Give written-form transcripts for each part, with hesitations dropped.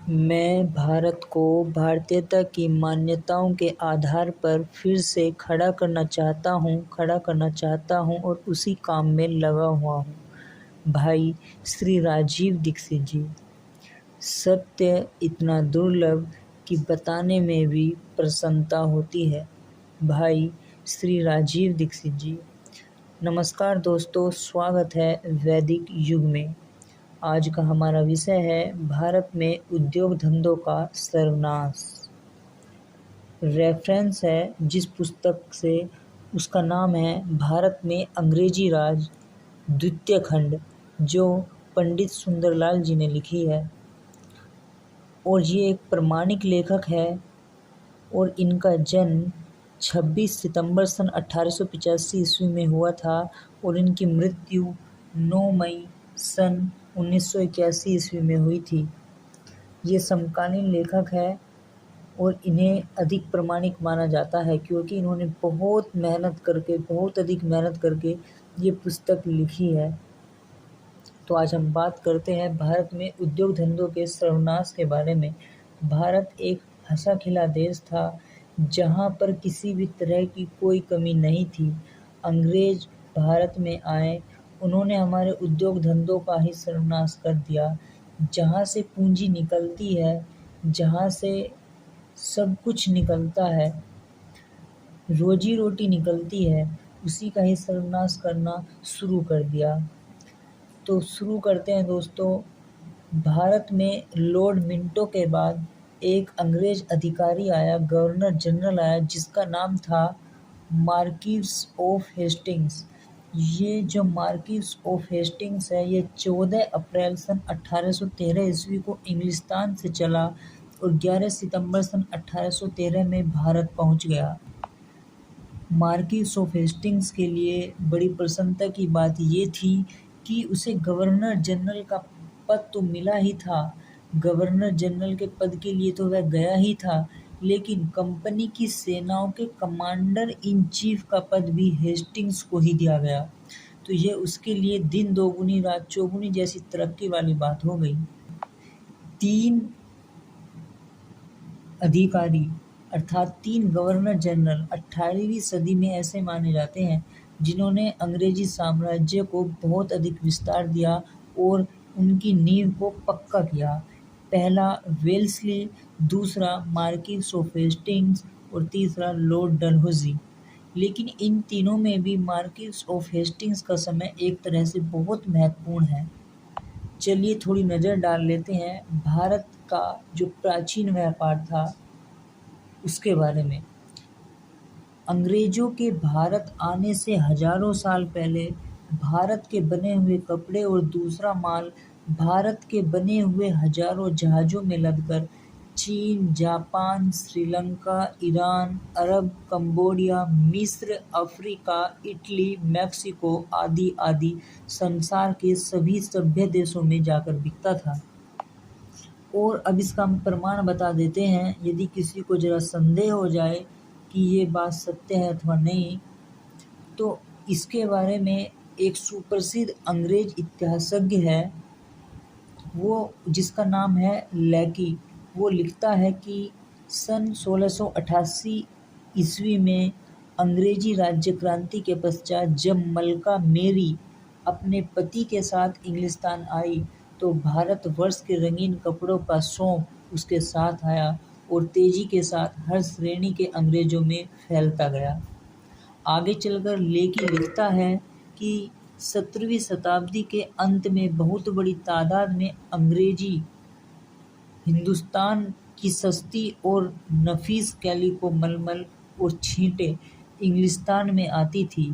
मैं भारत को भारतीयता की मान्यताओं के आधार पर फिर से खड़ा करना चाहता हूँ और उसी काम में लगा हुआ हूँ। भाई श्री राजीव दीक्षित जी। सत्य इतना दुर्लभ कि बताने में भी प्रसन्नता होती है। भाई श्री राजीव दीक्षित जी। नमस्कार दोस्तों, स्वागत है वैदिक युग में। आज का हमारा विषय है भारत में उद्योग धंधों का सर्वनाश। रेफरेंस है जिस पुस्तक से, उसका नाम है भारत में अंग्रेजी राज द्वितीय खंड, जो पंडित सुंदरलाल जी ने लिखी है। और ये एक प्रामाणिक लेखक है और इनका जन्म 26 सितंबर सन 1885 ईस्वी में हुआ था और इनकी मृत्यु 9 मई सन 1981 ईस्वी में हुई थी। ये समकालीन लेखक है और इन्हें अधिक प्रामाणिक माना जाता है क्योंकि इन्होंने बहुत अधिक मेहनत करके ये पुस्तक लिखी है। तो आज हम बात करते हैं भारत में उद्योग धंधों के सर्वनाश के बारे में। भारत एक हंसा खिला देश था जहाँ पर किसी भी तरह की कोई कमी नहीं थी। अंग्रेज भारत में आए, उन्होंने हमारे उद्योग धंधों का ही सर्वनाश कर दिया। जहाँ से पूंजी निकलती है, जहाँ से सब कुछ निकलता है, रोजी रोटी निकलती है, उसी का ही सर्वनाश करना शुरू कर दिया। तो शुरू करते हैं दोस्तों। भारत में लॉर्ड मिंटो के बाद एक अंग्रेज अधिकारी आया, गवर्नर जनरल आया, जिसका नाम था मार्किस ऑफ हेस्टिंग्स। ये जो मार्किस ऑफ हेस्टिंग्स है, ये 14 अप्रैल सन 1813 ईस्वी को इंग्लिस्तान से चला और 11 सितंबर सन 1813 में भारत पहुंच गया। मार्किस ऑफ हेस्टिंग्स के लिए बड़ी प्रसन्नता की बात ये थी कि उसे गवर्नर जनरल का पद तो मिला ही था। गवर्नर जनरल के पद के लिए तो वह गया ही था, लेकिन कंपनी की सेनाओं के कमांडर इन चीफ का पद भी हेस्टिंग्स को ही दिया गया। तो ये उसके लिए दिन दोगुनी रात चौगुनी जैसी तरक्की वाली बात हो गई। 3 अधिकारी अर्थात 3 गवर्नर जनरल 18वीं सदी में ऐसे माने जाते हैं जिन्होंने अंग्रेजी साम्राज्य को बहुत अधिक विस्तार दिया और उनकी नींव को पक्का किया। पहला वेल्सली, दूसरा मार्किस ऑफ हेस्टिंग्स और तीसरा लॉर्ड डलहौजी। लेकिन इन तीनों में भी मार्किस ऑफ हेस्टिंग्स का समय एक तरह से बहुत महत्वपूर्ण है। चलिए थोड़ी नज़र डाल लेते हैं भारत का जो प्राचीन व्यापार था उसके बारे में। अंग्रेजों के भारत आने से हजारों साल पहले भारत के बने हुए कपड़े और दूसरा माल भारत के बने हुए हजारों जहाज़ों में लदकर चीन, जापान, श्रीलंका, ईरान, अरब, कंबोडिया, मिस्र, अफ्रीका, इटली, मैक्सिको आदि आदि संसार के सभी सभ्य देशों में जाकर बिकता था। और अब इसका हम प्रमाण बता देते हैं, यदि किसी को ज़रा संदेह हो जाए कि ये बात सत्य है अथवा नहीं, तो इसके बारे में एक सुप्रसिद्ध अंग्रेज इतिहासज्ञ है, वो जिसका नाम है लेकी। वो लिखता है कि सन 1688 ईस्वी में अंग्रेजी राज्य क्रांति के पश्चात जब मलका मेरी अपने पति के साथ इंग्लिस्तान आई, तो भारतवर्ष के रंगीन कपड़ों का शौक उसके साथ आया और तेजी के साथ हर श्रेणी के अंग्रेजों में फैलता गया। आगे चलकर लेकी लिखता है कि 17वीं शताब्दी के अंत में बहुत बड़ी तादाद में अंग्रेजी हिंदुस्तान की सस्ती और नफीस कैलिको, मलमल और छींटें इंग्लिस्तान में आती थी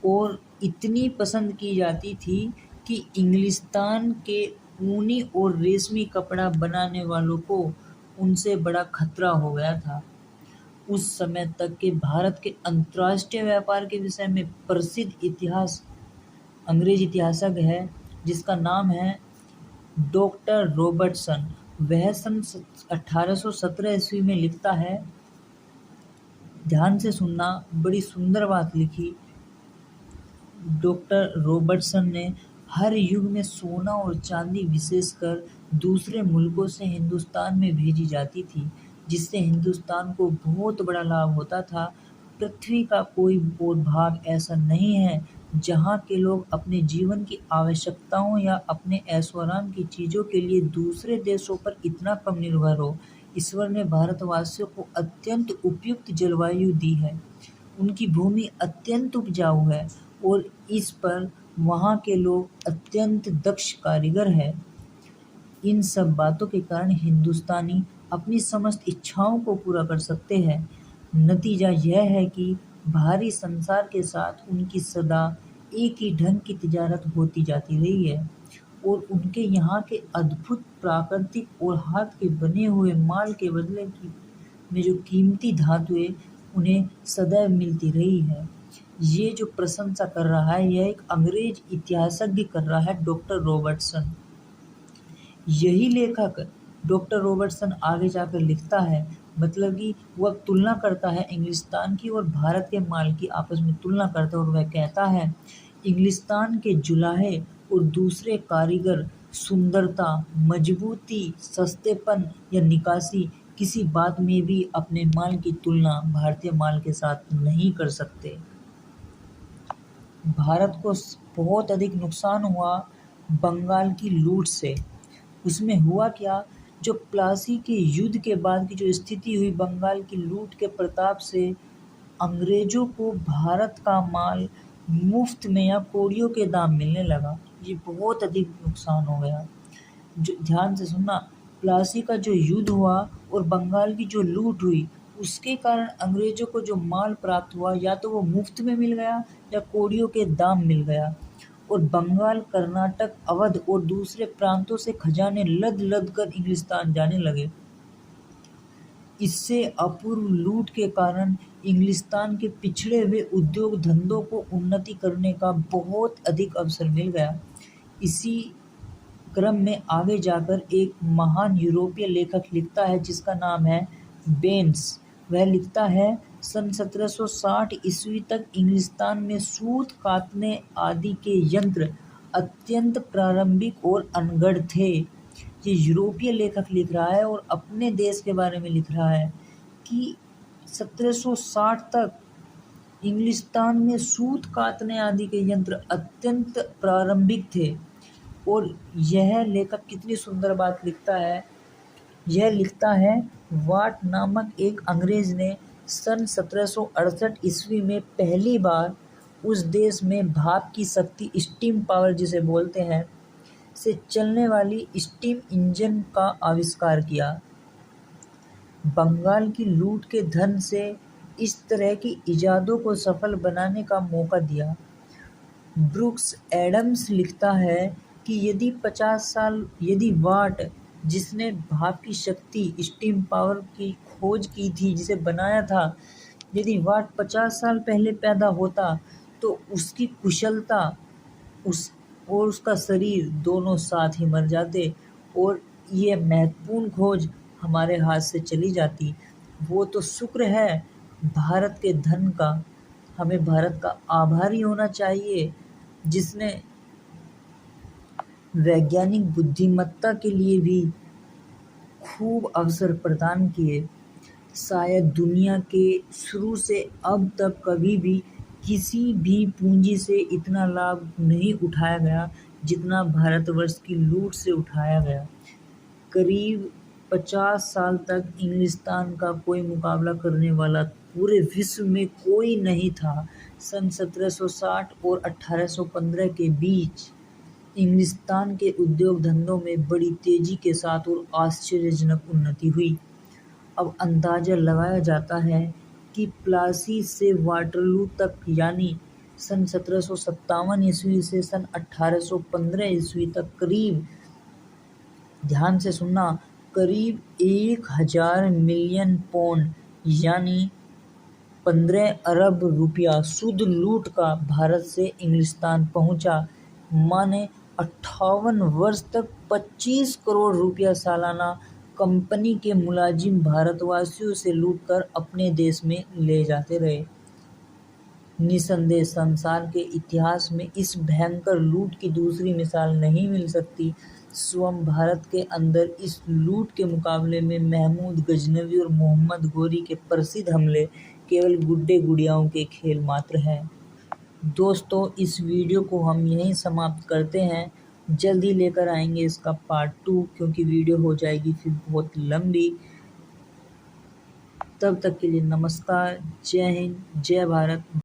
और इतनी पसंद की जाती थी कि इंग्लिस्तान के ऊनी और रेशमी कपड़ा बनाने वालों को उनसे बड़ा खतरा हो गया था। उस समय तक के भारत के अंतर्राष्ट्रीय व्यापार के विषय में प्रसिद्ध अंग्रेज इतिहासज्ञ है जिसका नाम है डॉक्टर रॉबर्टसन। वह सन 1817 ईस्वी में लिखता है, ध्यान से सुनना, बड़ी सुंदर बात लिखी डॉक्टर रॉबर्टसन ने। हर युग में सोना और चांदी विशेषकर दूसरे मुल्कों से हिंदुस्तान में भेजी जाती थी, जिससे हिंदुस्तान को बहुत बड़ा लाभ होता था। पृथ्वी का कोई और भाग ऐसा नहीं है जहाँ के लोग अपने जीवन की आवश्यकताओं या अपने ऐशो-आराम की चीज़ों के लिए दूसरे देशों पर इतना कम निर्भर हो। ईश्वर ने भारतवासियों को अत्यंत उपयुक्त जलवायु दी है। उनकी भूमि अत्यंत उपजाऊ है और इस पर वहाँ के लोग अत्यंत दक्ष कारीगर हैं। इन सब बातों के कारण हिंदुस्तानी अपनी समस्त इच्छाओं को पूरा कर सकते हैं। नतीजा यह है कि बाहरी संसार के साथ उनकी सदा एक ही ढंग की तिजारत होती जाती रही है और उनके यहाँ के अद्भुत प्राकृतिक और हाथ के बने हुए माल के बदले में जो कीमती धातुएं उन्हें सदैव मिलती रही है। ये जो प्रशंसा कर रहा है, यह एक अंग्रेज इतिहासज्ञ कर रहा है, डॉक्टर रॉबर्टसन। यही लेखक डॉक्टर रॉबर्टसन आगे जाकर लिखता है, मतलब कि वह तुलना करता है इंग्लिस्तान की और भारत के माल की आपस में तुलना करता है और वह कहता है, इंग्लिस्तान के जुलाहे और दूसरे कारीगर सुंदरता, मजबूती, सस्तेपन या निकासी किसी बात में भी अपने माल की तुलना भारतीय माल के साथ नहीं कर सकते। भारत को बहुत अधिक नुकसान हुआ बंगाल की लूट से। उसमें हुआ क्या, जो प्लासी के युद्ध के बाद की जो स्थिति हुई बंगाल की लूट के प्रताप से अंग्रेजों को भारत का माल मुफ्त में या कौड़ियों के दाम मिलने लगा। ये बहुत अधिक नुकसान हो गया। जो ध्यान से सुनना, प्लासी का जो युद्ध हुआ और बंगाल की जो लूट हुई, उसके कारण अंग्रेजों को जो माल प्राप्त हुआ या तो वो मुफ्त में मिल गया या कौड़ियों के दाम मिल गया और बंगाल, कर्नाटक, अवध और दूसरे प्रांतों से खजाने लद लद कर इंग्लिस्तान जाने लगे। इससे अपूर्व लूट के कारण इंग्लिस्तान के पिछड़े हुए उद्योग धंधों को उन्नति करने का बहुत अधिक अवसर मिल गया। इसी क्रम में आगे जाकर एक महान यूरोपीय लेखक लिखता है जिसका नाम है बेन्स। वह लिखता है, सन 1760 ईस्वी तक इंग्लिस्तान में सूत कातने आदि के यंत्र अत्यंत प्रारंभिक और अनगढ़ थे। ये यूरोपीय लेखक लिख रहा है और अपने देश के बारे में लिख रहा है कि 1760 तक इंग्लिस्तान में सूत कातने आदि के यंत्र अत्यंत प्रारंभिक थे। और यह लेखक कितनी सुंदर बात लिखता है, यह लिखता है, वाट नामक एक अंग्रेज ने सन 1768 ईस्वी में पहली बार उस देश में भाप की शक्ति, स्टीम पावर जिसे बोलते हैं, से चलने वाली स्टीम इंजन का आविष्कार किया। बंगाल की लूट के धन से इस तरह की इजादों को सफल बनाने का मौका दिया। ब्रुक्स एडम्स लिखता है कि यदि वाट, जिसने भाप की शक्ति, स्टीम पावर की खोज की थी, जिसे बनाया था, यदि वाट 50 साल पहले पैदा होता तो उसकी कुशलता और उसका शरीर दोनों साथ ही मर जाते और ये महत्वपूर्ण खोज हमारे हाथ से चली जाती। वो तो शुक्र है भारत के धन का। हमें भारत का आभारी होना चाहिए जिसने वैज्ञानिक बुद्धिमत्ता के लिए भी खूब अवसर प्रदान किए। शायद दुनिया के शुरू से अब तक कभी भी किसी भी पूंजी से इतना लाभ नहीं उठाया गया जितना भारतवर्ष की लूट से उठाया गया। करीब 50 साल तक इंग्लिस्तान का कोई मुकाबला करने वाला पूरे विश्व में कोई नहीं था। सन 1760 और 1815 के बीच इंग्लिस्तान के उद्योग धंधों में बड़ी तेजी के साथ और आश्चर्यजनक उन्नति हुई। अब अंदाजा लगाया जाता है कि प्लासी से वाटरलू तक, यानी सन 1757 ईस्वी से सन 1815 ईस्वी तक करीब, ध्यान से सुनना, करीब 1000 मिलियन पौंड यानी 15 अरब रुपया शुद्ध लूट का भारत से इंग्लिस्तान पहुंचा। माने 58 वर्ष तक 25 करोड़ रुपया सालाना कंपनी के मुलाजिम भारतवासियों से लूटकर अपने देश में ले जाते रहे। निसंदेह संसार के इतिहास में इस भयंकर लूट की दूसरी मिसाल नहीं मिल सकती। स्वयं भारत के अंदर इस लूट के मुकाबले में महमूद गजनवी और मोहम्मद घोरी के प्रसिद्ध हमले केवल गुड्डे गुड़ियाओं के खेल मात्र हैं। दोस्तों, इस वीडियो को हम यहीं समाप्त करते हैं। जल्द ही लेकर आएंगे इसका पार्ट 2, क्योंकि वीडियो हो जाएगी फिर बहुत लंबी। तब तक के लिए नमस्कार, जय हिंद, जय भारत।